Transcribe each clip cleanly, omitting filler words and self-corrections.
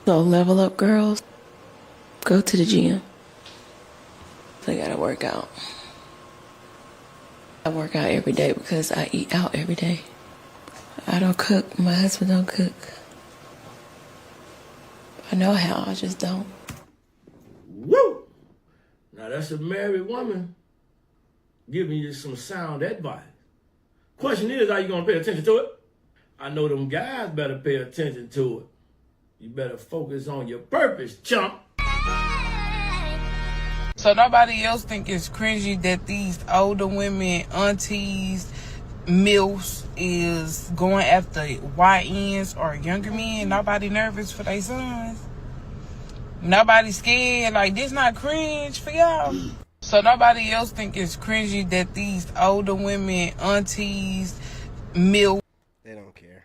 So level up, girls. Go to the gym. They gotta work out. I work out every day because I eat out every day. I don't cook. My husband don't cook. I know how, I just don't. Woo! Now that's a married woman giving you some sound advice. Question is, are you gonna pay attention to it? I know them guys better pay attention to it. You better focus on your purpose, chump. So nobody else think it's cringy that these older women, aunties, MILFs is going after YNs or younger men. Nobody nervous for their sons. Nobody scared. Like, this not cringe for y'all. So nobody else think it's cringy that these older women, aunties, MILFs. They don't care.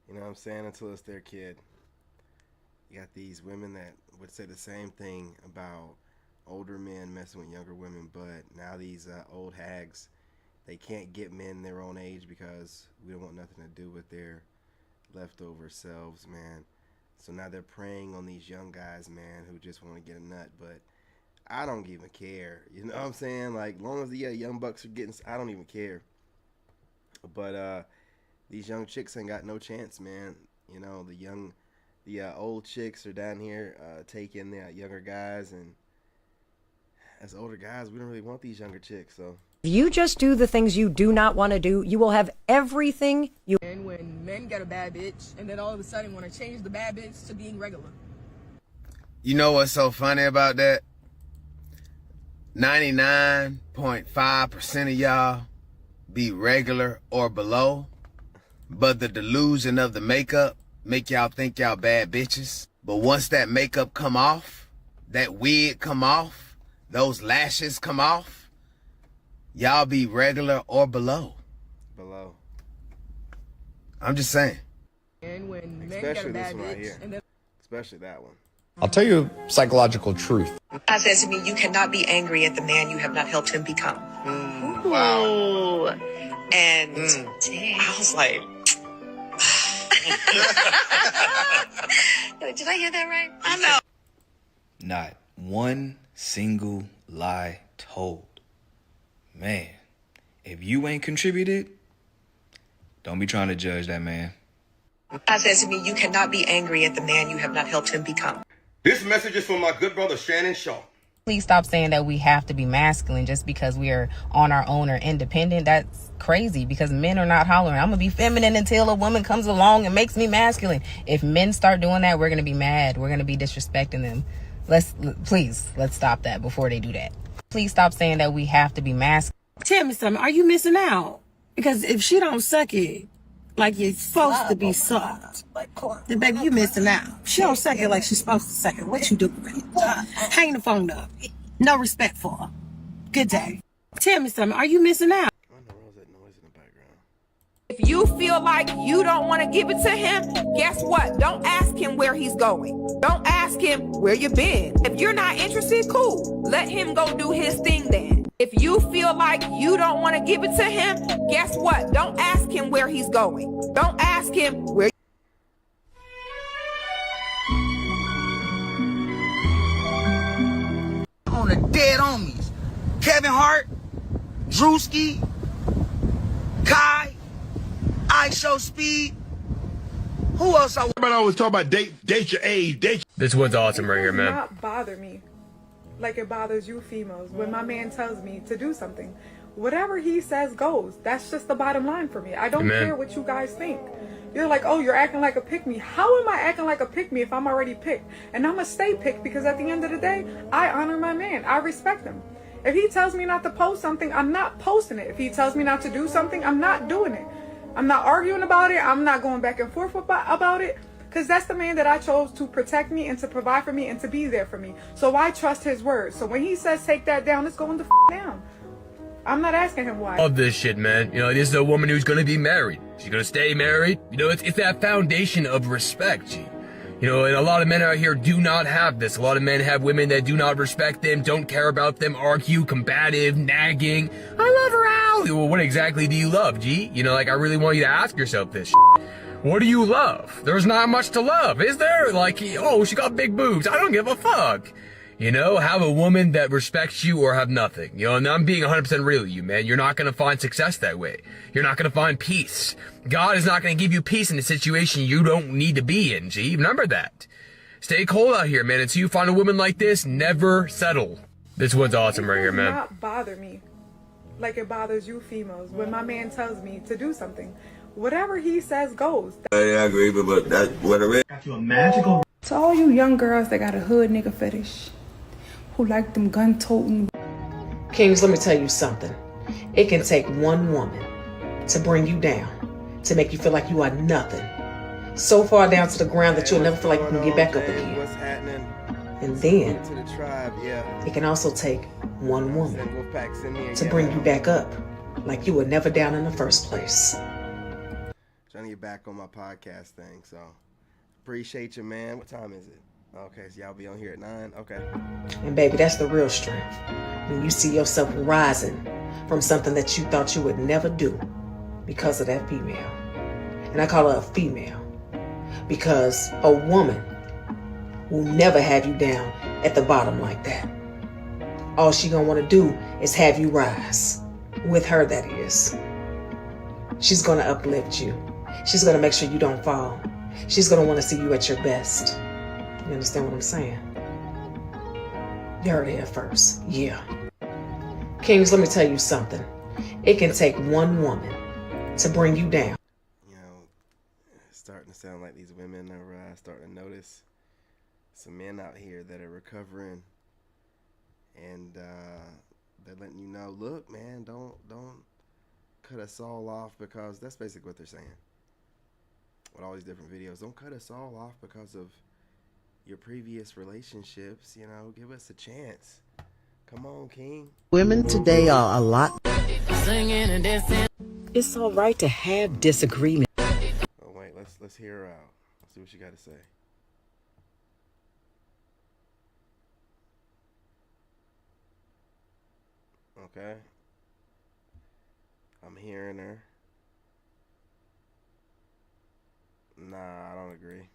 You know what I'm saying? Until it's their kid. You got these women that would say the same thing about older men messing with younger women, but now these old hags, they can't get men their own age because we don't want nothing to do with their leftover selves, man. So now they're preying on these young guys, man, who just want to get a nut, but I don't even care. You know what I'm saying? Like, long as the young bucks are getting, I don't even care. But these young chicks ain't got no chance, man. You know, the old chicks are down here taking the younger guys, and as older guys, we don't really want these younger chicks, so. If you just do the things you do not want to do, you will have everything you... And when men get a bad bitch, and then all of a sudden want to change the bad bitch to being regular. You know what's so funny about that? 99.5% of y'all be regular or below, but the delusion of the makeup make y'all think y'all bad bitches. But once that makeup come off, that wig come off, those lashes come off, y'all be regular or below. Below. I'm just saying. And when men get a bad bitch, and then... Especially that one. I'll tell you a psychological truth. God says to me, you cannot be angry at the man you have not helped him become. Wow. And I was like, did I hear that right? I know. Not one single lie told. Man, if you ain't contributed, don't be trying to judge that man. God says to me, you cannot be angry at the man you have not helped him become. This message is from my good brother, Shannon Shaw. Please stop saying that we have to be masculine just because we are on our own or independent. That's crazy, because men are not hollering, I'm going to be feminine until a woman comes along and makes me masculine. If men start doing that, we're going to be mad. We're going to be disrespecting them. Let's stop that before they do that. Please stop saying that we have to be masculine. Tell me something. Are you missing out? Because if she don't suck it like you're supposed to be sucked, then baby, you missing out. She don't suck it like she's supposed to suck it. What you do? Hang the phone up. No respect for her. Good day. Tell me something. Are you missing out? If you feel like you don't want to give it to him, guess what? Don't ask him where he's going. Don't ask him where you been. If you're not interested, cool. Let him go do his thing then. If you feel like you don't want to give it to him, guess what? Don't ask him where he's going. Don't ask him where. On the dead homies. Kevin Hart, Drewski, Kai, ISO Speed. Who else? Everybody always talk about date your age, date. This one's awesome right here, man. It does not bother me like it bothers you females when my man tells me to do something. Whatever he says goes. That's just the bottom line for me. I don't care what you guys think. You're like, oh, you're acting like a pick-me. How am I acting like a pick-me if I'm already picked? And I'm going to stay picked because at the end of the day, I honor my man. I respect him. If he tells me not to post something, I'm not posting it. If he tells me not to do something, I'm not doing it. I'm not arguing about it. I'm not going back and forth about it. Because that's the man that I chose to protect me and to provide for me and to be there for me. So I trust his word. So when he says take that down, it's going to down. I'm not asking him why. Love this shit, man. You know, this is a woman who's gonna be married. She's gonna stay married. You know, it's that foundation of respect, G. You know, and a lot of men out here do not have this. A lot of men have women that do not respect them, don't care about them, argue, combative, nagging. I love her out. Well, what exactly do you love, G? You know, like, I really want you to ask yourself this shit. What do you love? There's not much to love, is there? Like, oh, she got big boobs. I don't give a fuck. You know, have a woman that respects you or have nothing. You know, and I'm being 100% real with you, man. You're not going to find success that way. You're not going to find peace. God is not going to give you peace in a situation you don't need to be in, G. Remember that. Stay cold out here, man. Until you find a woman like this, never settle. This one's awesome right here, man. It does not bother me like it bothers you females when my man tells me to do something. Whatever he says goes. I agree, but that's what it is. Got you a magical. To all you young girls that got a hood nigga fetish, who like them gun-toting. Kings, let me tell you something. It can take one woman to bring you down, to make you feel like you are nothing. So far down to the ground that you'll never feel like you can get back up again. What's happening? And then, To the tribe, yeah. it can also take one woman to bring you back up, like you were never down in the first place. Trying to get back on my podcast thing, so appreciate you, man. What time is it? Okay, so y'all be on here at 9. Okay. And baby, that's the real strength. When you see yourself rising from something that you thought you would never do because of that female. And I call her a female because a woman will never have you down at the bottom like that. All she gonna want to do is have you rise. With her, that is. She's gonna uplift you. She's gonna make sure you don't fall. She's gonna want to see you at your best. You understand what I'm saying? You heard it here first. Yeah. Kings, let me tell you something. It can take one woman to bring you down. You know, it's starting to sound like these women are starting to notice some men out here that are recovering, and they're letting you know, look, man, don't cut us all off, because that's basically what they're saying with all these different videos. Don't cut us all off because of your previous relationships. You know, give us a chance. Come on, King. Women today are a lot. Singing and dancing. It's all right to have disagreement. Oh wait, let's hear her out. Let's see what she got to say. Okay. I'm hearing her. Nah, I don't agree.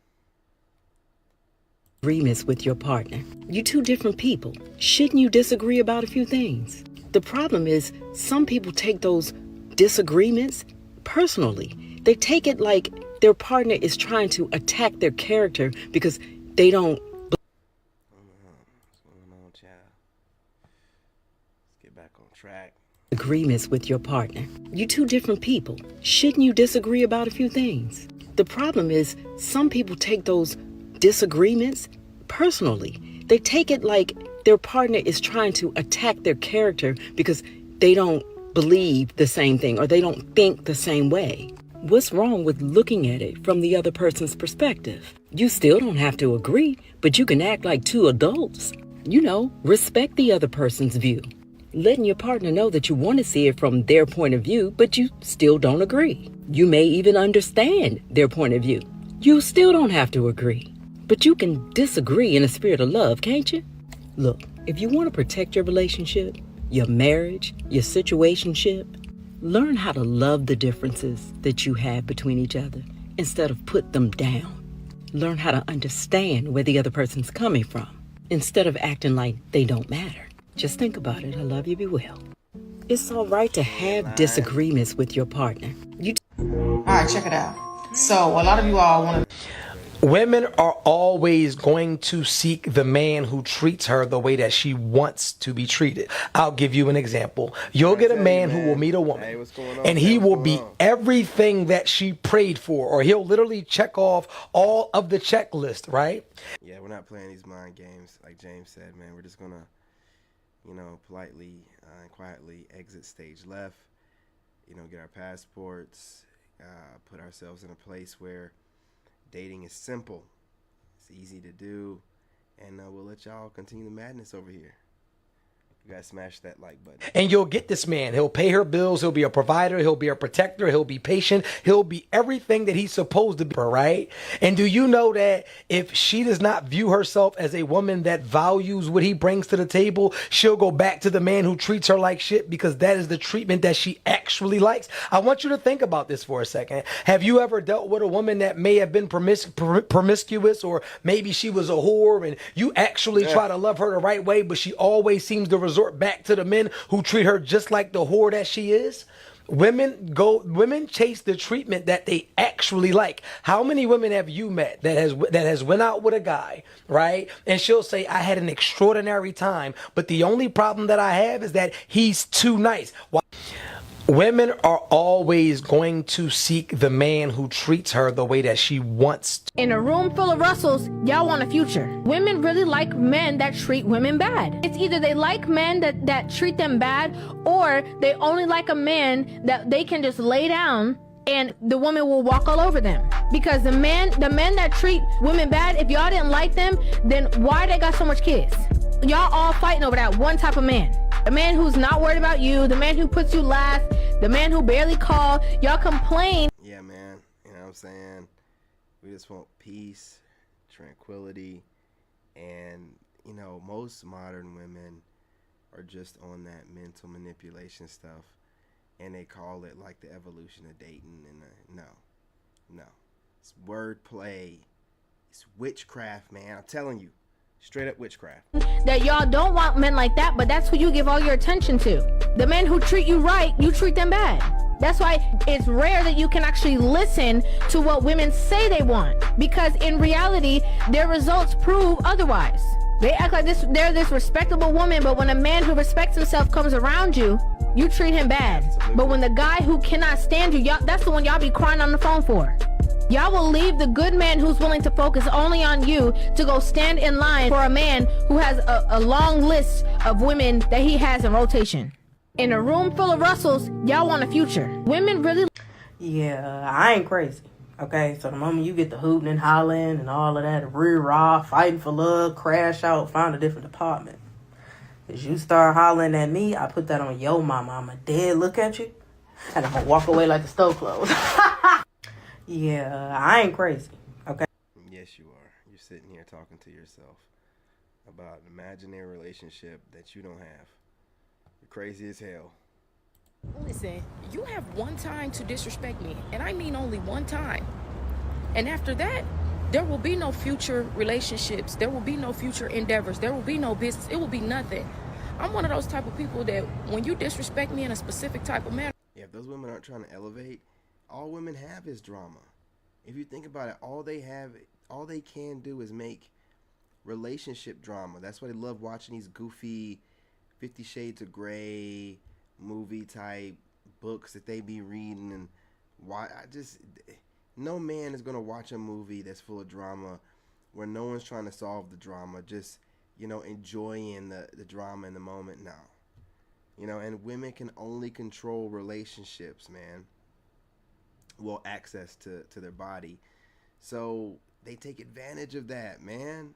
Agreements with your partner. You two different people. Shouldn't you disagree about a few things? The problem is some people take those disagreements personally. They take it like their partner is trying to attack their character because they don't. What's going on, child? Let's get back on track. Agreements with your partner. You two different people. Shouldn't you disagree about a few things? The problem is some people take those disagreements personally. They take it like their partner is trying to attack their character because they don't believe the same thing or they don't think the same way. What's wrong with looking at it from the other person's perspective? You still don't have to agree, but you can act like two adults. You know, respect the other person's view. Letting your partner know that you want to see it from their point of view, but you still don't agree. You may even understand their point of view. You still don't have to agree. But you can disagree in a spirit of love, can't you? Look, if you want to protect your relationship, your marriage, your situationship, learn how to love the differences that you have between each other instead of put them down. Learn how to understand where the other person's coming from instead of acting like they don't matter. Just think about it. I love you. Be well. It's all right to have disagreements with your partner. All right, check it out. So a lot of you all want to. Women are always going to seek the man who treats her the way that she wants to be treated. I'll give you an example. You'll get a man who will meet a woman, and he will be everything that she prayed for, or he'll literally check off all of the checklist, right? Yeah, we're not playing these mind games like James said, man. We're just gonna, you know, politely and quietly exit stage left, you know, get our passports, put ourselves in a place where dating is simple, it's easy to do, and we'll let y'all continue the madness over here. You gotta smash that like button. And you'll get this man. He'll pay her bills. He'll be a provider. He'll be a protector. He'll be patient. He'll be everything that he's supposed to be, right? And do you know that if she does not view herself as a woman that values what he brings to the table, she'll go back to the man who treats her like shit because that is the treatment that she actually likes? I want you to think about this for a second. Have you ever dealt with a woman that may have been promiscuous, or maybe she was a whore and you actually try to love her the right way, but she always seems to resort back to the men who treat her just like the whore that she is? Women chase the treatment that they actually like. How many women have you met that has went out with a guy, right? And she'll say, I had an extraordinary time, but the only problem that I have is that he's too nice. Why? Women are always going to seek the man who treats her the way that she wants to. In a room full of Russells, y'all want a future. Women really like men that treat women bad. It's either they like men that treat them bad, or they only like a man that they can just lay down and the woman will walk all over them. Because the men that treat women bad, if y'all didn't like them, then why they got so much kids? Y'all all fighting over that one type of man. The man who's not worried about you, the man who puts you last, the man who barely called. Y'all complain. Yeah, man. You know what I'm saying? We just want peace, tranquility, and, you know, most modern women are just on that mental manipulation stuff, and they call it like the evolution of dating, and no. It's wordplay. It's witchcraft, man. I'm telling you. Straight up witchcraft. That y'all don't want men like that, but that's who you give all your attention to. The men who treat you right, you treat them bad. That's why it's rare that you can actually listen to what women say they want, because in reality, their results prove otherwise. They act like they're this respectable woman, but when a man who respects himself comes around you, you treat him bad. Absolutely. But when the guy who cannot stand you, that's the one y'all be crying on the phone for. Y'all will leave the good man who's willing to focus only on you to go stand in line for a man who has a long list of women that he has in rotation. In a room full of Russells, y'all want a future. Women really... Yeah, I ain't crazy. Okay, so the moment you get the hooting and hollering and all of that, rah, fighting for love, crash out, find a different department. As you start hollering at me, I put that on your mama. I'ma dead look at you, and I'm gonna walk away like the stove closed. Yeah, I ain't crazy, okay? Yes, you are. You're sitting here talking to yourself about an imaginary relationship that you don't have. You're crazy as hell. Listen, you have one time to disrespect me, and I mean only one time. And after that, there will be no future relationships. There will be no future endeavors. There will be no business. It will be nothing. I'm one of those type of people that when you disrespect me in a specific type of manner... Yeah, if those women aren't trying to elevate, all women have is drama. If you think about it, all they can do is make relationship drama. That's why they love watching these goofy 50 Shades of Grey movie type books that they be reading. And why no man is gonna watch a movie that's full of drama where no one's trying to solve the drama, just, you know, enjoying the drama in the moment. No. You know, and women can only control relationships, man. Well, access to their body. So they take advantage of that, man.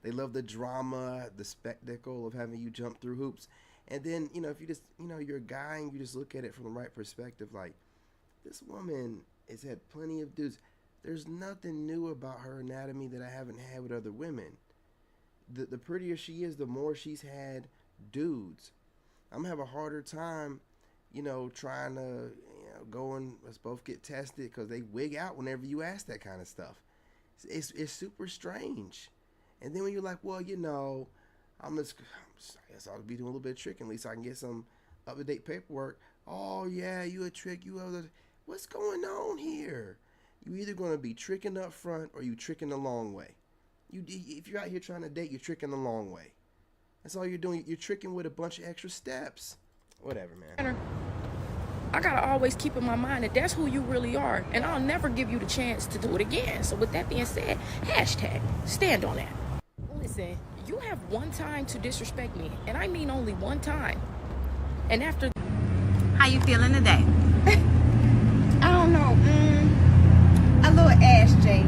They love the drama, the spectacle of having you jump through hoops. And then, you know, if you just, you know, you're a guy and you just look at it from the right perspective, like, this woman has had plenty of dudes. There's nothing new about her anatomy that I haven't had with other women. The prettier she is, the more she's had dudes. I'm going to have a harder time, you know, trying to, go and let's both get tested, because they wig out whenever you ask that kind of stuff. It's super strange. And then when you're like, well, you know, I guess I'll be doing a little bit of tricking, at least I can get some up-to-date paperwork. Oh yeah, you a trick, what's going on here? You either going to be tricking up front or you tricking the long way. If you're out here trying to date, you're tricking the long way. That's all you're doing. You're tricking with a bunch of extra steps. Whatever, man. I gotta always keep in my mind that that's who you really are, and I'll never give you the chance to do it again. So with that being said, #stand on that. Listen, you have one time to disrespect me, and I mean only one time. And after... How you feeling today? I don't know. A little Ash J.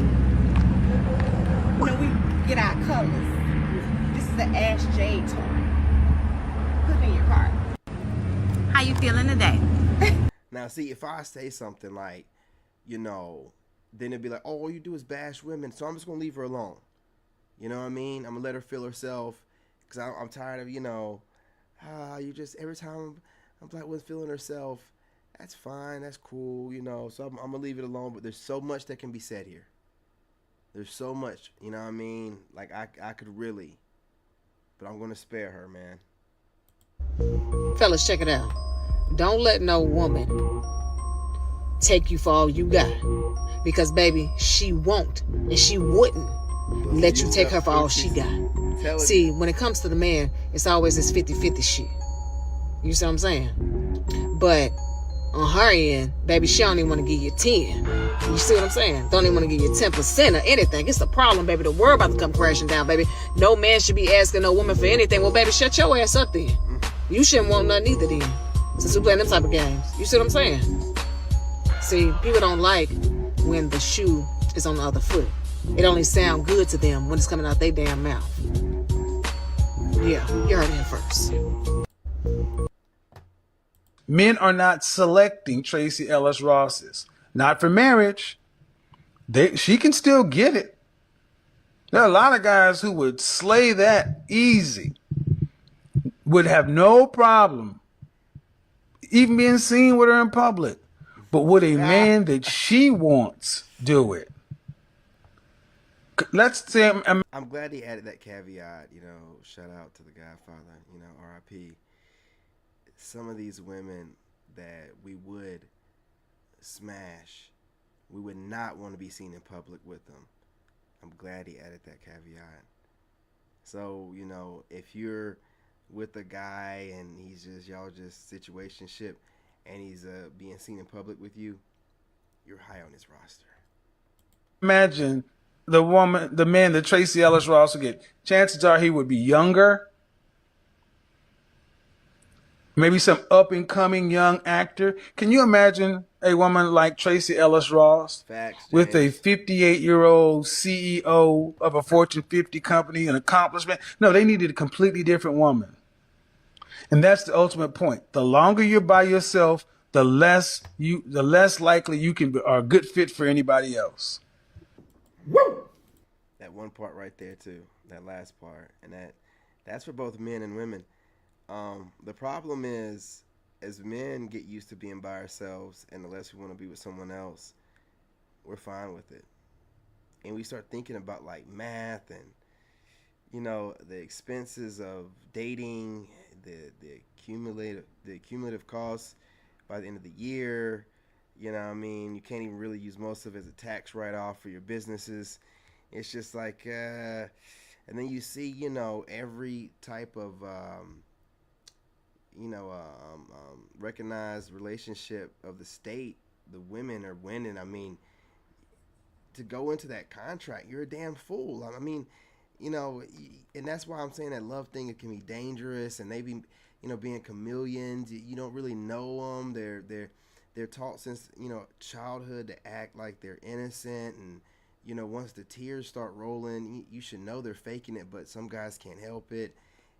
When we get our colors. This is the Ash J tone. cook in your car. How you feeling today? Now, see, if I say something like, you know, then it'd be like, oh, all you do is bash women, so I'm just going to leave her alone. You know what I mean? I'm going to let her feel herself, because I'm tired of, you know, you just, every time a black woman's feeling herself, that's fine, that's cool, you know, so I'm going to leave it alone, but there's so much that can be said here. There's so much, you know what I mean? Like, I could really, but I'm going to spare her, man. Fellas, check it out. Don't let no woman take you for all you got. Because, baby, she won't and she wouldn't let you take her for all she got. See, when it comes to the man, it's always this 50-50 shit. You see what I'm saying? But on her end, baby, she don't even want to give you 10. You see what I'm saying? Don't even want to give you 10% or anything. It's a problem, baby. The world about to come crashing down, baby. No man should be asking no woman for anything. Well, baby, shut your ass up then. You shouldn't want nothing either then. Since we playing them type of games. You see what I'm saying? See, people don't like when the shoe is on the other foot. It only sound good to them when it's coming out their damn mouth. Yeah, you heard it first. Men are not selecting Tracy Ellis Ross's. Not for marriage. She can still get it. There are a lot of guys who would slay that easy. Would have no problem even being seen with her in public. But would a man that she wants do it? Let's say I'm glad he added that caveat, you know, shout out to the Godfather, you know, R.I.P. Some of these women that we would smash, we would not want to be seen in public with them. I'm glad he added that caveat. So, you know, if you're with a guy and he's just, y'all just situationship and he's being seen in public with you, you're high on his roster. Imagine the man that Tracy Ellis Ross would get. Chances are he would be younger. Maybe some up-and-coming young actor. Can you imagine a woman like Tracy Ellis Ross with a 58-year-old CEO of a Fortune 50 company, an accomplishment? No, they needed a completely different woman. And that's the ultimate point. The longer you're by yourself, the less likely you are a good fit for anybody else. Woo! That one part right there too. That last part. And that's for both men and women. The problem is, as men get used to being by ourselves, and the less we want to be with someone else, we're fine with it. And we start thinking about like math and, you know, the expenses of dating, the cumulative costs by the end of the year. You know what I mean? You can't even really use most of it as a tax write-off for your businesses. It's just like, and then you see, you know, every type of, recognized relationship of the state, the women are winning. I mean, to go into that contract, you're a damn fool. I mean, you know, and that's why I'm saying that love thing, it can be dangerous, and they be, you know, being chameleons. You don't really know them. They're taught since, you know, childhood to act like they're innocent, and, you know, once the tears start rolling, you should know they're faking it, but some guys can't help it.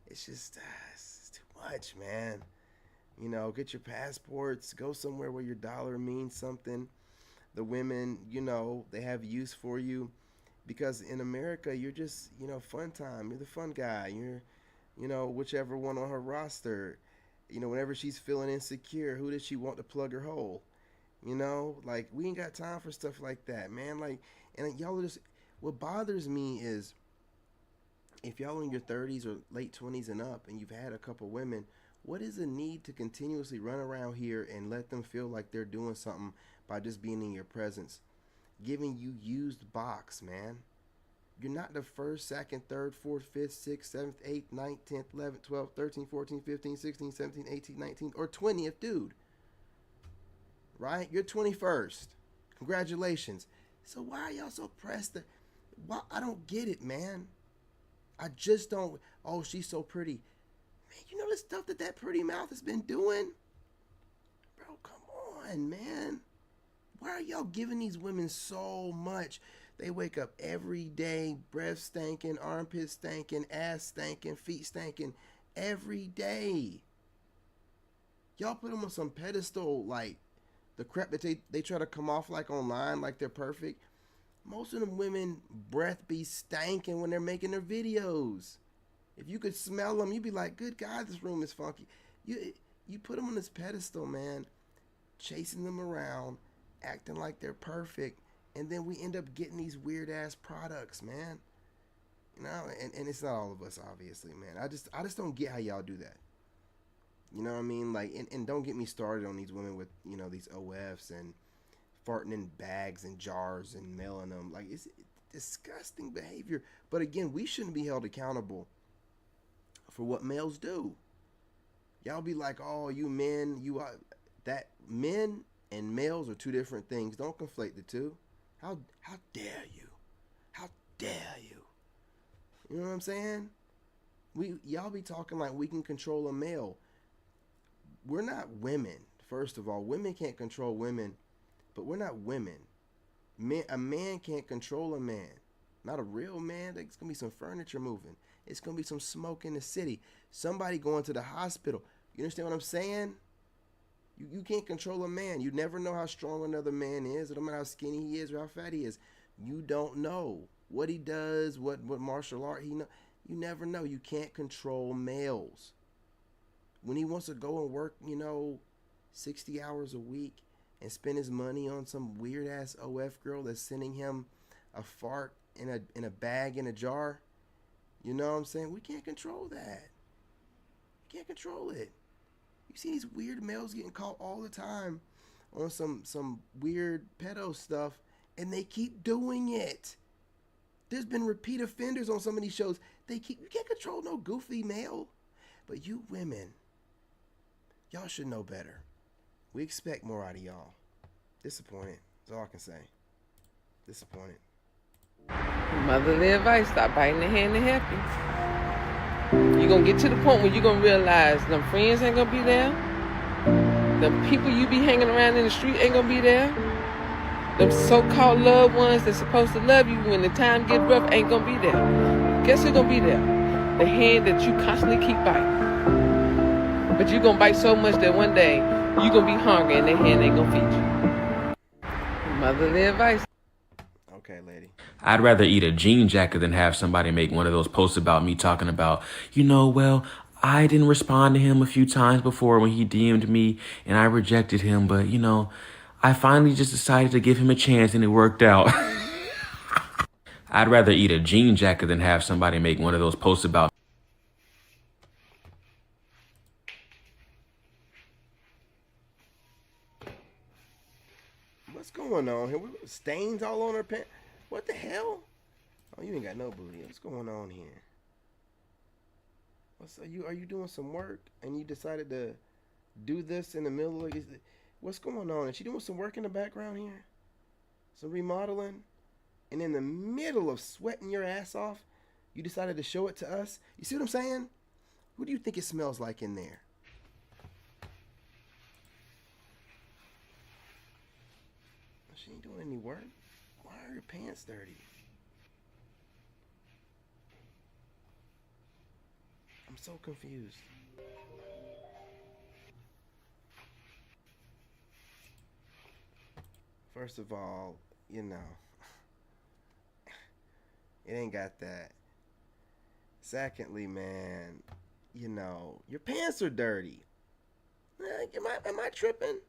It's just it's too much, man. You know, get your passports, go somewhere where your dollar means something. The women, you know, they have use for you, because in America, you're just, you know, fun time. You're the fun guy. You're, you know, whichever one on her roster. You know, whenever she's feeling insecure, who does she want to plug her hole? You know, like, we ain't got time for stuff like that, man. Like, and y'all just, what bothers me is, if y'all in your 30s or late 20s and up, and you've had a couple women, what is the need to continuously run around here and let them feel like they're doing something by just being in your presence? Giving you used box, man. You're not the first, second, third, fourth, fifth, sixth, seventh, eighth, ninth, 10th, 11th, 12th, 13th, 14th, 15th, 16th, 17th, 18th, 19th, or 20th dude. Right? You're 21st. Congratulations. So why are y'all so pressed? I don't get it, man. I just don't. Oh, she's so pretty. Man, you know the stuff that pretty mouth has been doing? Bro, come on, man. Why are y'all giving these women so much? They wake up every day, breath stinking, armpits stinking, ass stinking, feet stinking, every day. Y'all put them on some pedestal, like the crap that they try to come off like online, like they're perfect. Most of them women breath be stanking when they're making their videos. If you could smell them, you'd be like, good God, this room is funky. You put them on this pedestal, man, chasing them around, acting like they're perfect, and then we end up getting these weird ass products, man. You know, and it's not all of us, obviously, man. I just don't get how y'all do that. You know what I mean? Like, and don't get me started on these women with, you know, these OFs and farting in bags and jars and mailing them. Like, it's disgusting behavior. But again, we shouldn't be held accountable for what males do. Y'all be like, oh, you men, you are that. Men and males are two different things. Don't conflate the two. How dare you? How dare you? You know what I'm saying? Y'all be talking like we can control a male. We're not women. First of all, women can't control women, but we're not women. A man can't control a man. Not a real man. There's gonna be some furniture moving. It's gonna be some smoke in the city. Somebody going to the hospital. You understand what I'm saying? You can't control a man. You never know how strong another man is. It don't matter how skinny he is or how fat he is. You don't know what he does, what martial art he know. You never know. You can't control males. When he wants to go and work, 60 hours a week and spend his money on some weird ass OF girl that's sending him a fart in a bag in a jar, you know what I'm saying? We can't control that. We can't control it. You see these weird males getting caught all the time on some weird pedo stuff, and they keep doing it. There's been repeat offenders on some of these shows. You can't control no goofy male. But you women, y'all should know better. We expect more out of y'all. Disappointed. That's all I can say. Disappointed. Motherly advice, stop biting the hand that help you. You're going to get to the point where you're going to realize them friends ain't going to be there. The people you be hanging around in the street ain't going to be there. Them so-called loved ones that's supposed to love you when the time gets rough ain't going to be there. Guess who's going to be there? The hand that you constantly keep biting. But you're going to bite so much that one day you're going to be hungry and that hand ain't going to feed you. Motherly advice. Okay, lady. I'd rather eat a jean jacket than have somebody make one of those posts about me talking about, well, I didn't respond to him a few times before when he DM'd me and I rejected him, but, I finally just decided to give him a chance and it worked out. I'd rather eat a jean jacket than have somebody make one of those posts about. What's going on here? Stains all on her pants. What the hell? Oh, you ain't got no booty. What's going on here? Are you doing some work and you decided to do this in the middle of what's going on? Is she doing some work in the background here? Some remodeling? And in the middle of sweating your ass off, you decided to show it to us? You see what I'm saying? What do you think it smells like in there? She ain't doing any work. Why are her pants dirty? I'm so confused. First of all, it ain't got that. Secondly, man, your pants are dirty. Am I tripping?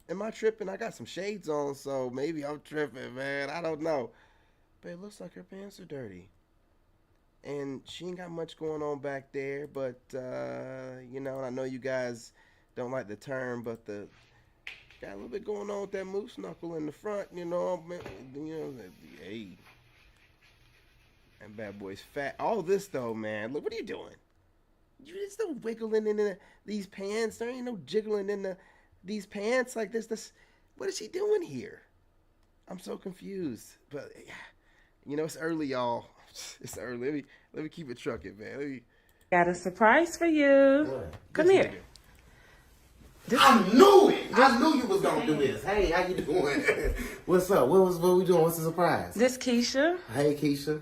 Am I tripping? I got some shades on, so maybe I'm tripping, man. I don't know. But it looks like her pants are dirty. And she ain't got much going on back there, but, and I know you guys don't like the term, but got a little bit going on with that moose knuckle in the front, hey. That bad boy's fat. All this, though, man. Look, what are you doing? There's no wiggling in these pants. There ain't no jiggling in these pants like this. What is she doing here? I'm so confused. But it's early, y'all. It's early. Let me keep it trucking, man. Got a surprise for you. Come here. I knew it. I knew you was gonna do this. Hey, how you doing? What's up? What we doing? What's the surprise? This Keisha. Hey, Keisha.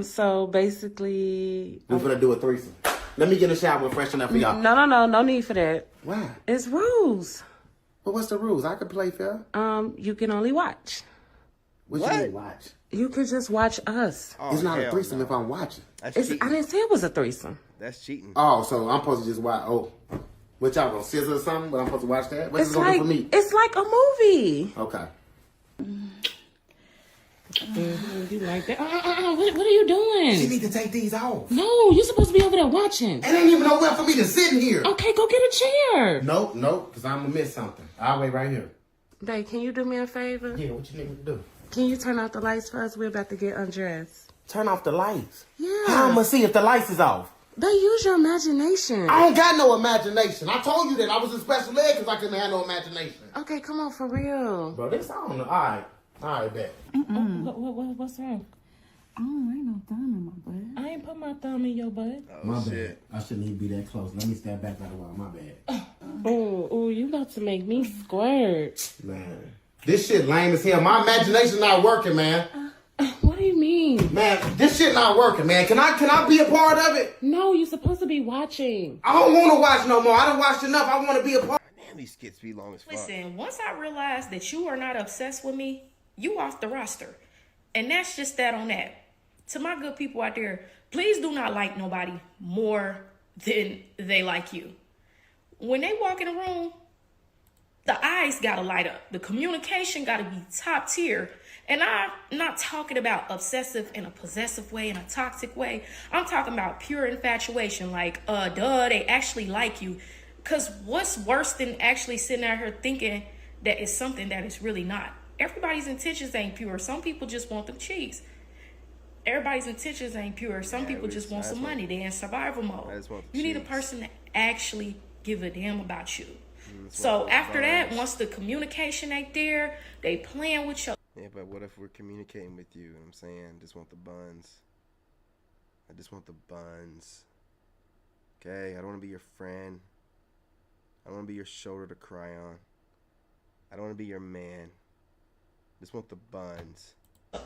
So basically, We're gonna do a threesome. Let me get in the shower and freshen up for y'all. No need for that. Why? It's rules. But what's the rules? I could play fair. You can only watch. What you mean watch? You can just watch us. It's not a threesome if I'm watching. I didn't say it was a threesome. That's cheating. Oh, so I'm supposed to just watch. Oh, what y'all gonna scissor or something? But I'm supposed to watch that. What's It's it gonna like do for me? it's like a movie. Okay. You like that? What are you doing? She need to take these off. No, you're supposed to be over there watching. It ain't even nowhere for me to sit in here. Okay, go get a chair. Nope, because I'm gonna miss something. I'll wait right here. Babe, can you do me a favor? Yeah, what you need me to do? Can you turn off the lights for us? We're about to get undressed. Turn off the lights? Yeah. How I'm gonna see if the lights is off? Babe, use your imagination. I don't got no imagination. I told you that I was in special ed because I couldn't have no imagination. Okay, come on, for real. Bro, this I don't know. All right, bet. What's wrong? I don't ain't no thumb in my butt. I ain't put my thumb in your butt. My bad. I shouldn't even be that close. Let me step back out of the wall. My bad. Oh, you about to make me squirt. Man, this shit lame as hell. My imagination not working, man. What do you mean? Man, this shit not working, man. Can I be a part of it? No, you're supposed to be watching. I don't want to watch no more. I done watched enough. I want to be a part. Damn, these skits be long as fuck. Listen, once I realize that you are not obsessed with me, you off the roster. And that's just that on that. To my good people out there, please do not like nobody more than they like you. When they walk in a room, the eyes gotta light up. The communication gotta be top tier. And I'm not talking about obsessive in a possessive way, in a toxic way. I'm talking about pure infatuation. Like, they actually like you. Because what's worse than actually sitting out here thinking that it's something that it's really not? Everybody's intentions ain't pure. Some people just want them cheese. Everybody's intentions ain't pure. Some people just want some money. They're in survival mode. You need a person that actually give a damn about you. So after that, once the communication ain't there, they playing with your... Yeah, but what if we're communicating with you? You know what I'm saying? Just want the buns. I just want the buns. Okay? I don't want to be your friend. I don't want to be your shoulder to cry on. I don't want to be your man. Just want the buns.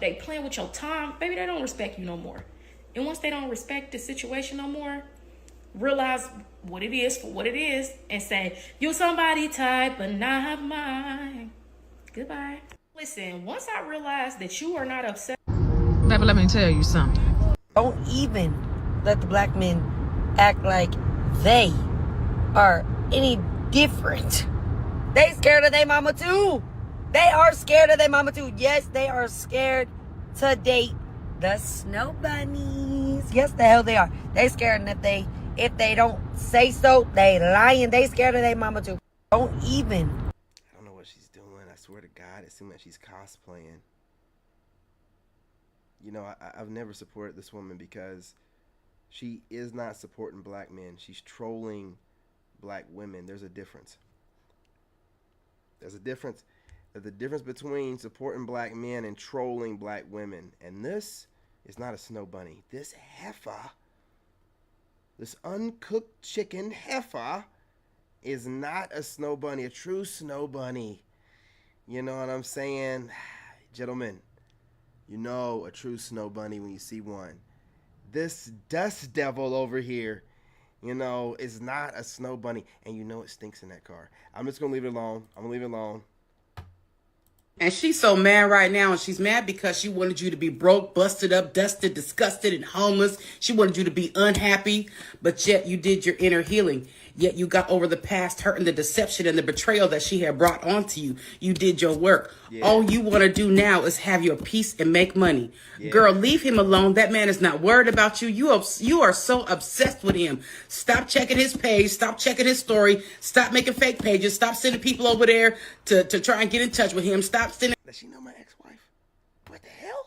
They playing with your time. Baby, they don't respect you no more. And once they don't respect the situation no more, realize what it is for what it is and say, you somebody type, but not mine. Goodbye. Listen, once I realize that you are not upset. Baby, let me tell you something. Don't even let the black men act like they are any different. They scared of their mama too. They are scared of their mama too. Yes, they are scared to date the snow bunnies. Yes, the hell they are. They scared, and if they don't say so, they lying. They scared of their mama too. Don't even. I don't know what she's doing. I swear to God, it seems like she's cosplaying. You know, I've never supported this woman because she is not supporting black men. She's trolling black women. There's a difference. There's a difference. There's a difference between supporting black men and trolling black women. And this is not a snow bunny. This heifer, this uncooked chicken heifer, is not a snow bunny, a true snow bunny. You know what I'm saying? Gentlemen, you know a true snow bunny when you see one. This dust devil over here, you know, is not a snow bunny. And you know it stinks in that car. I'm just going to leave it alone. I'm going to leave it alone. And she's so mad right now, and she's mad because she wanted you to be broke, busted up, dusted, disgusted, and homeless. She wanted you to be unhappy, but yet you did your inner healing. Yet you got over the past hurt and the deception and the betrayal that she had brought onto you. You did your work. Yeah. All you want to do now is have your peace and make money. Yeah. Girl, leave him alone. That man is not worried about you. You are so obsessed with him. Stop checking his page. Stop checking his story. Stop making fake pages. Stop sending people over there to try and get in touch with him. Stop sending... Does she know my ex-wife? What the hell?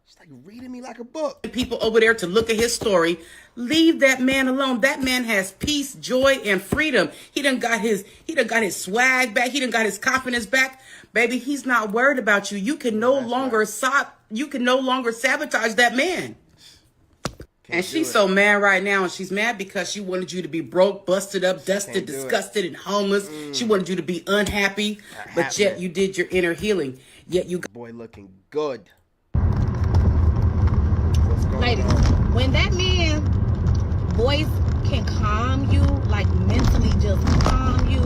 She's like reading me like a book. People over there to look at his story. Leave that man alone. That man has peace, joy, and freedom. He done got his swag back. He done got his confidence back. Baby, he's not worried about you. You can no longer sabotage that man. And she's so mad right now, and she's mad because she wanted you to be broke, busted up, dusted, disgusted, and homeless. She wanted you to be unhappy, but yet you did your inner healing. Yet you got boy looking good. Ladies, when that man voice can calm you, like mentally just calm you,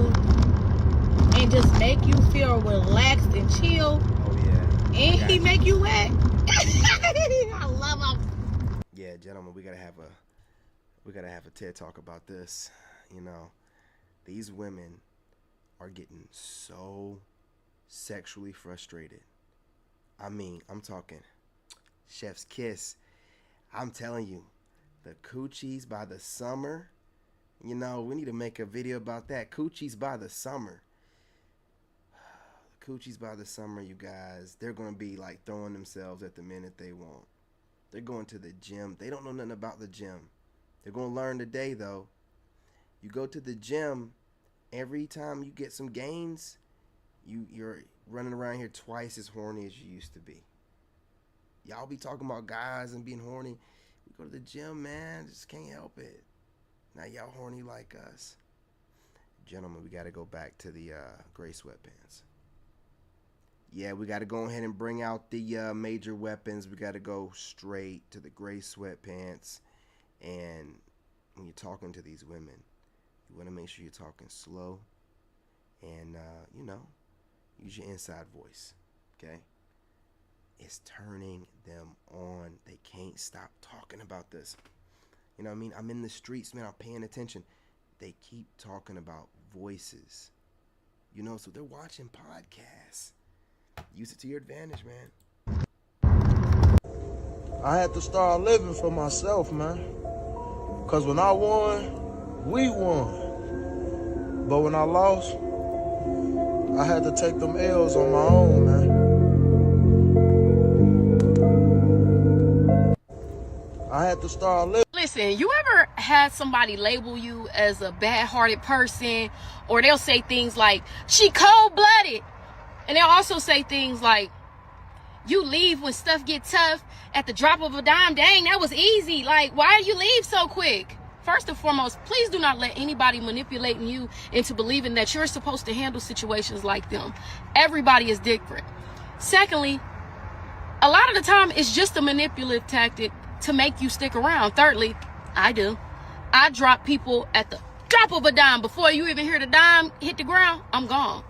and just make you feel relaxed and chill. Oh yeah. And he make you wet. I love him. Yeah, gentlemen, we gotta have a TED talk about this. You know, these women are getting so sexually frustrated. I mean, I'm talking chef's kiss. I'm telling you, the coochies by the summer. You know, we need to make a video about that. Coochies by the summer. Coochies by the summer, you guys. They're going to be like throwing themselves at the men that they want. They're going to the gym. They don't know nothing about the gym. They're going to learn today, though. You go to the gym, every time you get some gains, you're running around here twice as horny as you used to be. Y'all be talking about guys and being horny. We go to the gym, man. Just can't help it. Now y'all horny like us. Gentlemen, we got to go back to the gray sweatpants. Yeah, we got to go ahead and bring out the major weapons. We got to go straight to the gray sweatpants. And when you're talking to these women, you want to make sure you're talking slow. And, you know, use your inside voice, okay? It's turning them on. They can't stop talking about this. You know what I mean? I'm in the streets, man. I'm paying attention. They keep talking about voices. You know, so they're watching podcasts. Use it to your advantage, man. I had to start living for myself, man. Because when I won, we won. But when I lost, I had to take them L's on my own, man. I had to start living. Listen, you ever had somebody label you as a bad-hearted person, or they'll say things like, she cold-blooded, and they'll also say things like, you leave when stuff get tough at the drop of a dime. Dang, that was easy. Like, why you leave so quick? First and foremost, please do not let anybody manipulating you into believing that you're supposed to handle situations like them. Everybody is different. Secondly, a lot of the time it's just a manipulative tactic to make you stick around. Thirdly, I drop people at the drop of a dime. Before you even hear the dime hit the ground, I'm gone.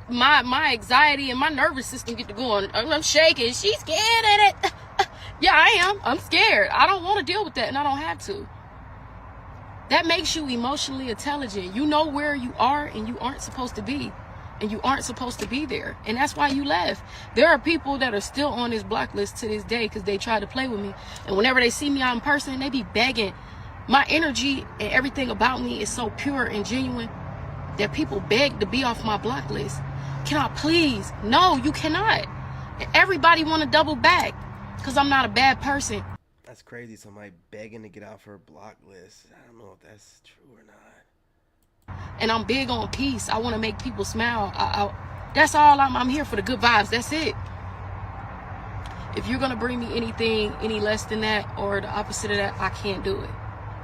My anxiety and my nervous system get to going. I'm shaking. She's scared at it. Yeah, I am. I'm scared. I don't want to deal with that, and I don't have to. That makes you emotionally intelligent. You know where you are and you aren't supposed to be. And you aren't supposed to be there. And that's why you left. There are people that are still on this block list to this day because they try to play with me. And whenever they see me out in person, they be begging. My energy and everything about me is so pure and genuine that people beg to be off my block list. Can I please? No, you cannot. And everybody want to double back because I'm not a bad person. That's crazy. Somebody begging to get off her block list. I don't know if that's true or not. And I'm big on peace. I want to make people smile. That's all. I'm here for the good vibes. That's it. If you're going to bring me anything any less than that or the opposite of that, I can't do it.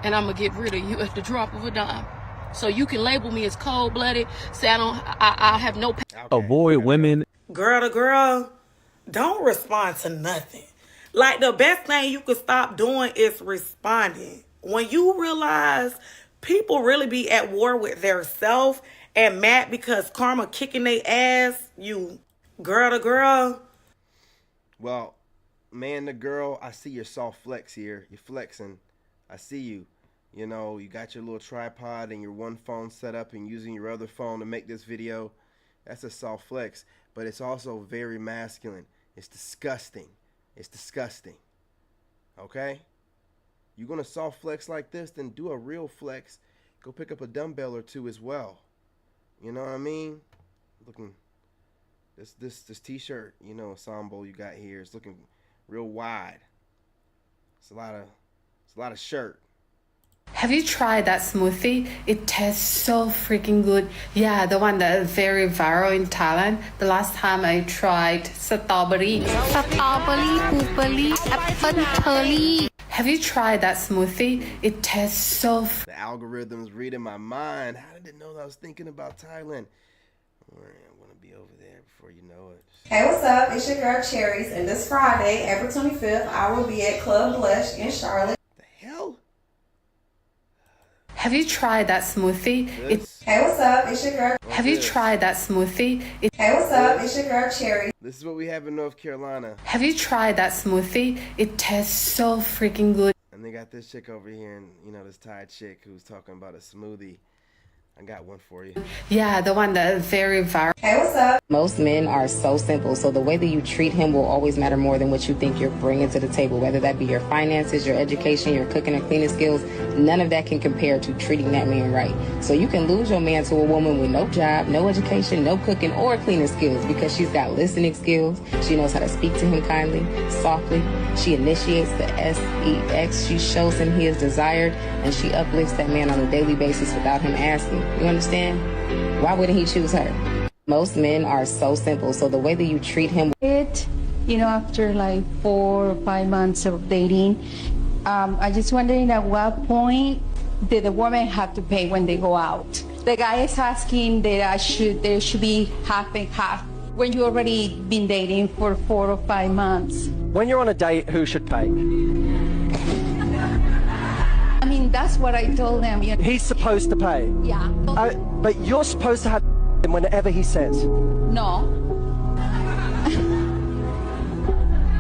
And I'm going to get rid of you at the drop of a dime. So you can label me as cold-blooded, say I have no... Avoid women. Girl to girl, don't respond to nothing. Like, the best thing you could stop doing is responding. When you realize people really be at war with their self and mad because karma kicking their ass, you girl to girl. Well, man to girl, I see your soft flex here. You're flexing. I see you. You know, you got your little tripod and your one phone set up and using your other phone to make this video. That's a soft flex, but it's also very masculine. It's disgusting. It's disgusting. Okay? You're going to soft flex like this, then do a real flex. Go pick up a dumbbell or two as well. You know what I mean? Looking, this t-shirt, you know, ensemble you got here, it's looking real wide. It's a lot of shirt. Have you tried that smoothie? It tastes so freaking good. Yeah, the one that is very viral in Thailand. The last time I tried strawberry, poopily, apple, cherry. Have you tried that smoothie? It tastes so... The algorithm's reading my mind. How did it know that I was thinking about Thailand? I want to be over there before you know it. Hey, what's up? It's your girl Cherries, and this Friday, April 25th, I will be at Club Blush in Charlotte. The hell? Have you tried that smoothie? Hey, what's up? It's your girl. Have you tried that smoothie? Hey, what's up? It's your girl Cherry. This is what we have in North Carolina. Have you tried that smoothie? It tastes so freaking good. And they got this chick over here, and you know, this Thai chick who's talking about a smoothie. I got one for you. Yeah, the one that is very viral. Hey, what's up? Most men are so simple, so the way that you treat him will always matter more than what you think you're bringing to the table, whether that be your finances, your education, your cooking and cleaning skills. None of that can compare to treating that man right. So you can lose your man to a woman with no job, no education, no cooking or cleaning skills because she's got listening skills. She knows how to speak to him kindly, softly. She initiates the sex. She shows him he is desired, and she uplifts that man on a daily basis without him asking. You understand? Why wouldn't he choose her? Most men are so simple, so the way that you treat him. You know, after like 4 or 5 months of dating, I just wondering at what point did the woman have to pay when they go out? The guy is asking that there should be half and half when you already been dating for 4 or 5 months. When you're on a date, who should pay? I mean, that's what I told them. You know. He's supposed to pay. Yeah. But you're supposed to have him whenever he says. No.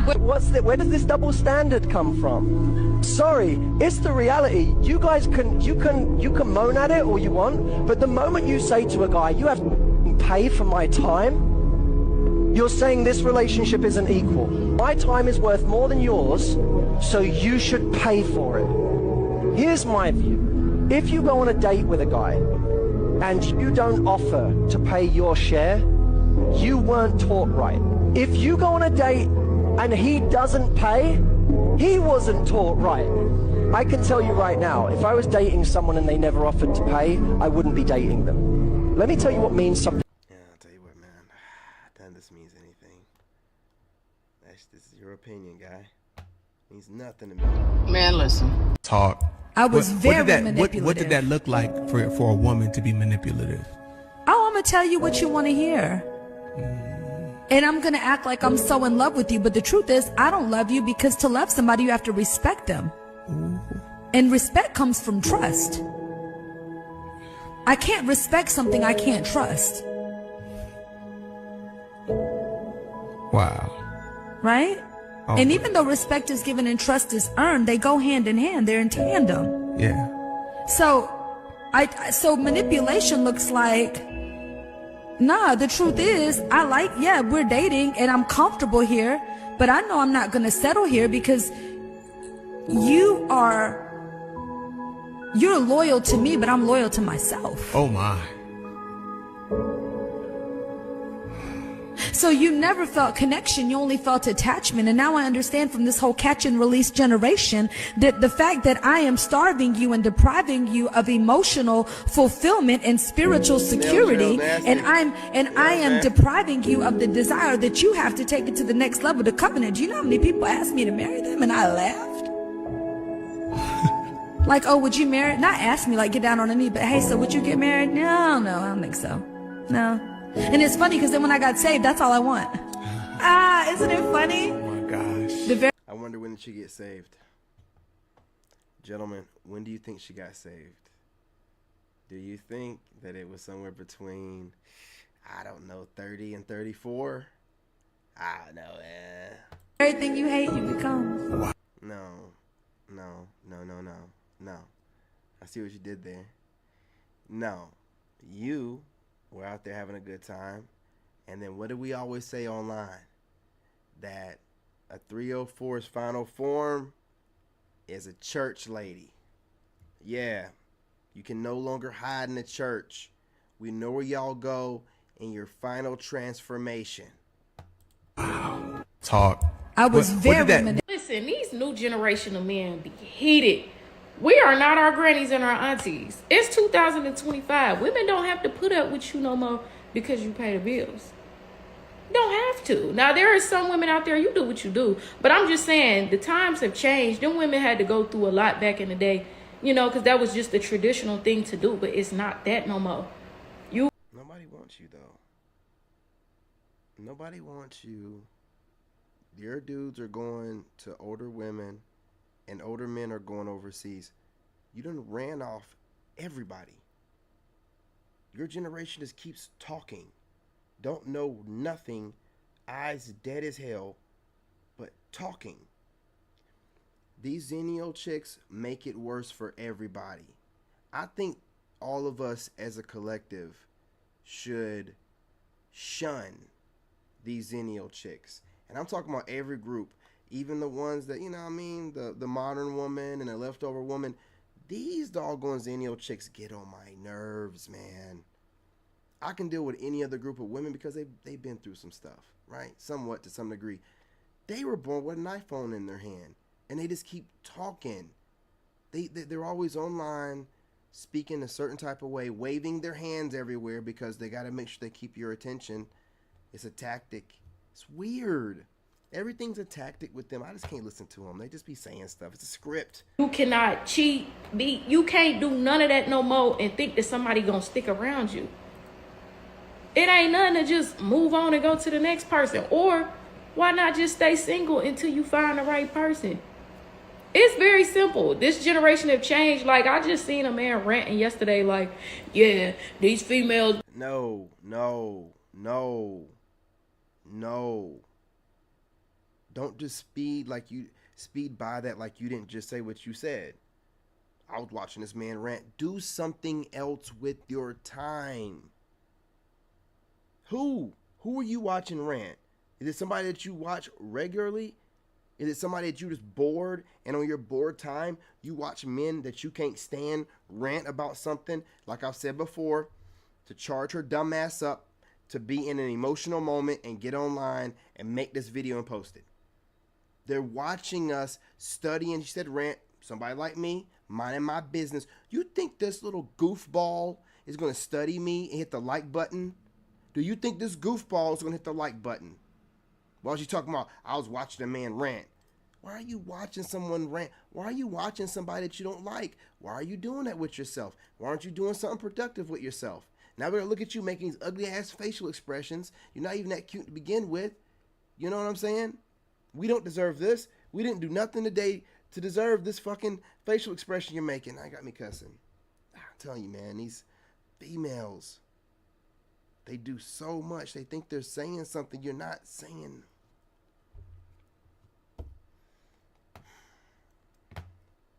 Where does this double standard come from? Sorry, it's the reality. You guys can moan at it all you want, but the moment you say to a guy, you have to pay for my time, you're saying this relationship isn't equal. My time is worth more than yours, so you should pay for it. Here's my view. If you go on a date with a guy and you don't offer to pay your share, you weren't taught right. If you go on a date and he doesn't pay, he wasn't taught right. I can tell you right now, if I was dating someone and they never offered to pay, I wouldn't be dating them. Let me tell you what means something. Yeah, I'll tell you what, man. None of this means anything. This is your opinion, guy. It means nothing to me. Man, listen. Talk. I was very manipulative. What did that look like for a woman to be manipulative? Oh, I'm going to tell you what you want to hear. And I'm going to act like I'm so in love with you. But the truth is, I don't love you because to love somebody, you have to respect them. And respect comes from trust. I can't respect something I can't trust. Wow. Right? Oh. And even though respect is given and trust is earned, they go hand in hand. They're in tandem. Yeah. So manipulation looks like, nah, the truth is, we're dating and I'm comfortable here, but I know I'm not going to settle here because you're loyal to me, but I'm loyal to myself. Oh my. So you never felt connection, you only felt attachment. And now I understand from this whole catch and release generation that the fact that I am starving you and depriving you of emotional fulfillment and spiritual security, and I am depriving you of the desire that you have to take it to the next level, the covenant. Do you know how many people asked me to marry them and I laughed? Like, oh, would you marry? Not ask me, like, get down on a knee, but hey, so would you get married? No, I don't think so. No. And it's funny because then when I got saved, that's all I want. Isn't it funny? Oh my gosh. I wonder when did she get saved? Gentlemen, when do you think she got saved? Do you think that it was somewhere between, I don't know, 30 and 34? I don't know, Everything you hate, you become. No. I see what you did there. No. You were out there having a good time. And then what do we always say online? That a 304's final form is a church lady. Yeah. You can no longer hide in the church. We know where y'all go in your final transformation. Wow. Talk. I was Listen, these new generation of men be heated. We are not our grannies and our aunties. It's 2025. Women don't have to put up with you no more because you pay the bills. You don't have to. Now, there are some women out there, you do what you do. But I'm just saying, the times have changed. Them women had to go through a lot back in the day, because that was just the traditional thing to do. But it's not that no more. Nobody wants you, though. Nobody wants you. Your dudes are going to older women, and older men are going overseas. You done ran off Everybody. Your generation just keeps talking. Don't know nothing. Eyes dead as hell. But talking. These Zennial chicks make it worse for everybody. I think all of us as a collective should shun these Zennial chicks. And I'm talking about every group. Even the ones that, you know what I mean, the modern woman and the leftover woman. These doggone Zennial chicks get on my nerves, man. I can deal with any other group of women because they've been through some stuff, right? Somewhat to some degree. They were born with an iPhone in their hand. And they just keep talking. They're always online, speaking a certain type of way, waving their hands everywhere because they got to make sure they keep your attention. It's a tactic. It's weird. Everything's a tactic with them. I just can't listen to them. They just be saying stuff. It's a script. You cannot cheat. You can't do none of that no more and think that somebody gonna stick around you. It ain't nothing to just move on and go to the next person. Or why not just stay single until you find the right person? It's very simple. This generation have changed. Like, I just seen a man ranting yesterday like, yeah, these females. No. Don't just speed by that like you didn't just say what you said. I was watching this man rant. Do something else with your time. Who are you watching rant? Is it somebody that you watch regularly? Is it somebody that you just bored and on your bored time, you watch men that you can't stand rant about something, like I've said before, to charge her dumb ass up, to be in an emotional moment and get online and make this video and post it. They're watching us studying. She said rant, somebody like me, minding my business. You think this little goofball is going to study me and hit the like button? Do you think this goofball is going to hit the like button? While she's talking about, I was watching a man rant. Why are you watching someone rant? Why are you watching somebody that you don't like? Why are you doing that with yourself? Why aren't you doing something productive with yourself? Now we're going to look at you making these ugly ass facial expressions. You're not even that cute to begin with. You know what I'm saying? We don't deserve this. We didn't do nothing today to deserve this fucking facial expression you're making. I got me cussing. I'm telling you, man, these females, they do so much. They think they're saying something you're not saying.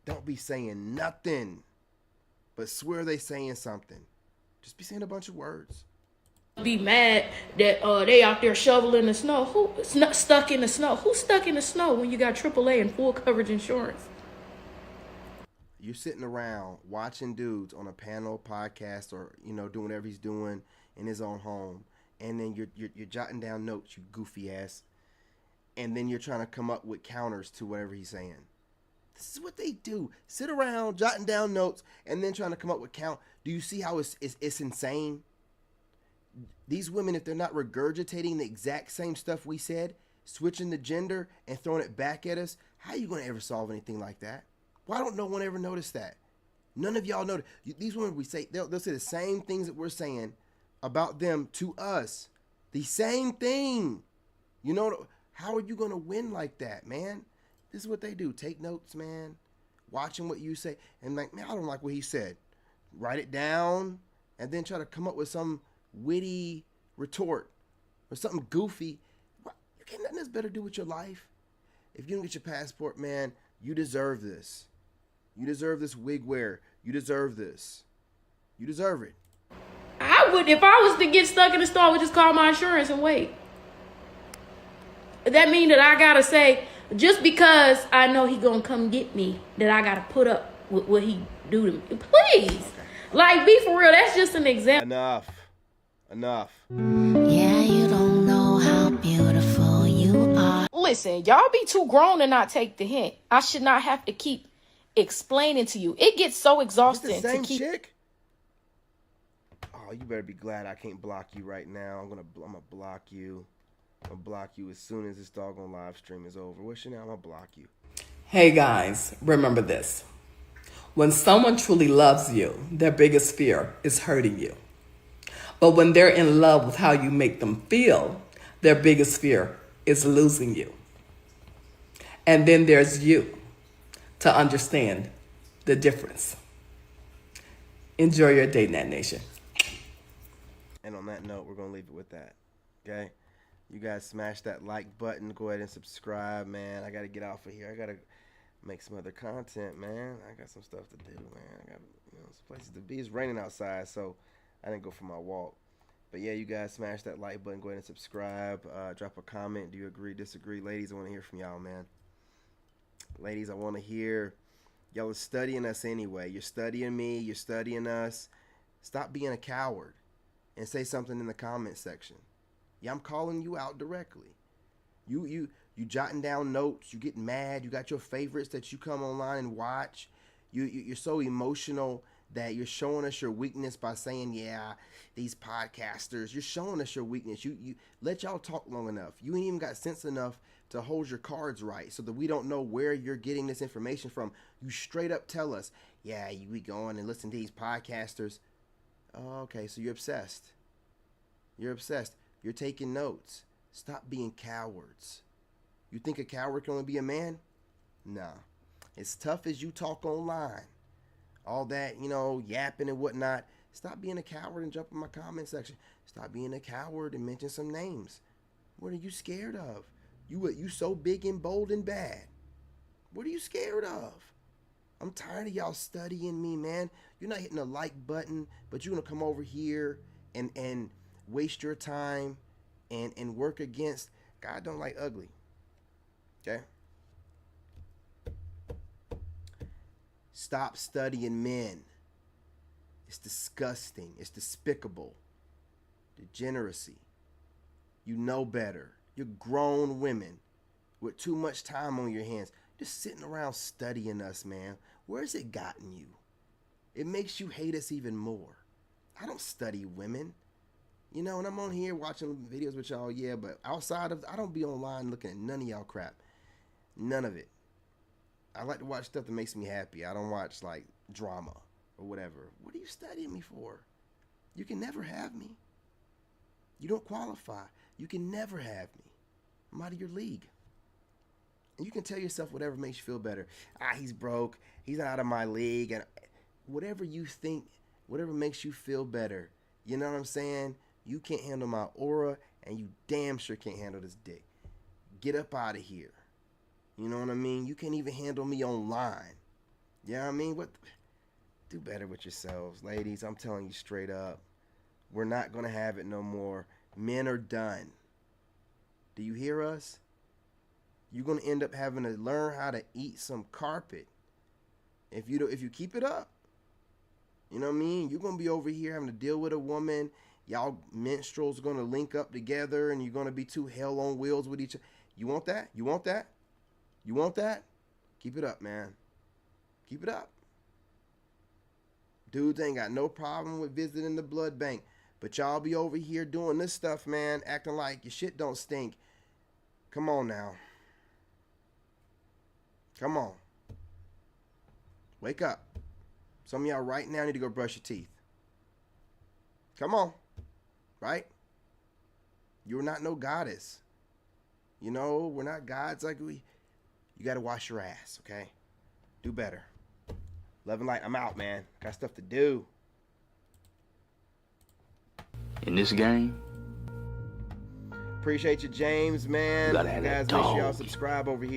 Don't be saying nothing, but swear they saying something. Just be saying a bunch of words. Be mad that they out there shoveling the snow. Who's stuck in the snow? Who's stuck in the snow when you got AAA and full coverage insurance? You're sitting around watching dudes on a panel podcast or, you know, doing whatever he's doing in his own home. And then you're jotting down notes, you goofy ass. And then you're trying to come up with counters to whatever he's saying. This is what they do. Sit around, jotting down notes, and then trying to come up with count. Do you see how it's insane? These women, if they're not regurgitating the exact same stuff we said, switching the gender and throwing it back at us, how are you going to ever solve anything like that? Why don't no one ever notice that? None of y'all know. These women, they'll say the same things that we're saying about them to us. The same thing. You know, how are you going to win like that, man? This is what they do. Take notes, man. Watching what you say. And like, man, I don't like what he said. Write it down and then try to come up with some witty retort or something goofy. You can't nothing else better do with your life. If you don't get your passport, man, you deserve this. You deserve this wig wear. You deserve this. You deserve it. I would, if I was to get stuck in the store, I would just call my insurance and wait. That mean that I gotta say, just because I know he gonna come get me, that I gotta put up with what he do to me. Please. Like, be for real. That's just an example. Enough. Yeah, you don't know how beautiful you are. Listen, y'all be too grown to not take the hint. I should not have to keep explaining to you. It gets so exhausting. Is this the same to keep... chick? Oh, you better be glad I can't block you right now. I'm gonna block you. I'm gonna block you as soon as this doggone live stream is over. What's your name? I'm gonna block you. Hey guys, remember this. When someone truly loves you, their biggest fear is hurting you. But when they're in love with how you make them feel, their biggest fear is losing you. And then there's you to understand the difference. Enjoy your date, Nat Nation. And on that note, we're going to leave it with that. Okay? You guys smash that like button. Go ahead and subscribe, man. I got to get off of here. I got to make some other content, man. I got some stuff to do, man. I got some places to be. It's raining outside, so I didn't go for my walk. But yeah, you guys smash that like button. Go ahead and subscribe. Drop a comment. Do you agree, disagree? Ladies, I want to hear from y'all, man. Ladies, I want to hear. Y'all are studying us anyway. You're studying me. You're studying us. Stop being a coward and say something in the comment section. Yeah, I'm calling you out directly. You jotting down notes. You getting mad. You got your favorites that you come online and watch. You're so emotional that you're showing us your weakness by saying, yeah, these podcasters. You're showing us your weakness. You let y'all talk long enough. You ain't even got sense enough to hold your cards right so that we don't know where you're getting this information from. You straight up tell us, yeah, we go on and listen to these podcasters. Oh, okay, so you're obsessed. You're obsessed. You're taking notes. Stop being cowards. You think a coward can only be a man? Nah. As tough as you talk online, all that, yapping and whatnot, stop being a coward and jump in my comment section. Stop being a coward and mention some names. What are you scared of? You so big and bold and bad. What are you scared of? I'm tired of y'all studying me, man. You're not hitting the like button, but you're going to come over here and waste your time and work against. God don't like ugly. Okay? Stop studying men. It's disgusting. It's despicable. Degeneracy. You know better. You're grown women with too much time on your hands. Just sitting around studying us, man. Where's it gotten you? It makes you hate us even more. I don't study women. And I'm on here watching videos with y'all, yeah, but outside of, I don't be online looking at none of y'all crap. None of it. I like to watch stuff that makes me happy. I don't watch, like, drama or whatever. What are you studying me for? You can never have me. You don't qualify. You can never have me. I'm out of your league. And you can tell yourself whatever makes you feel better. He's broke. He's out of my league. And whatever you think, whatever makes you feel better. You know what I'm saying? You can't handle my aura, and you damn sure can't handle this dick. Get up out of here. You know what I mean? You can't even handle me online. You know what I mean? Do better with yourselves, ladies. I'm telling you straight up. We're not going to have it no more. Men are done. Do you hear us? You're going to end up having to learn how to eat some carpet. If you keep it up. You know what I mean? You're going to be over here having to deal with a woman. Y'all minstrels are going to link up together, and you're going to be two hell on wheels with each other. You want that? You want that? You want that? Keep it up, man. Keep it up. Dudes ain't got no problem with visiting the blood bank. But y'all be over here doing this stuff, man, acting like your shit don't stink. Come on now. Come on. Wake up. Some of y'all right now need to go brush your teeth. Come on. Right? You're not no goddess. We're not gods like we. You got to wash your ass, okay? Do better. Love and light. I'm out, man. Got stuff to do. In this game, appreciate you, James, man. You gotta have guys, that make sure y'all dog. subscribe over here.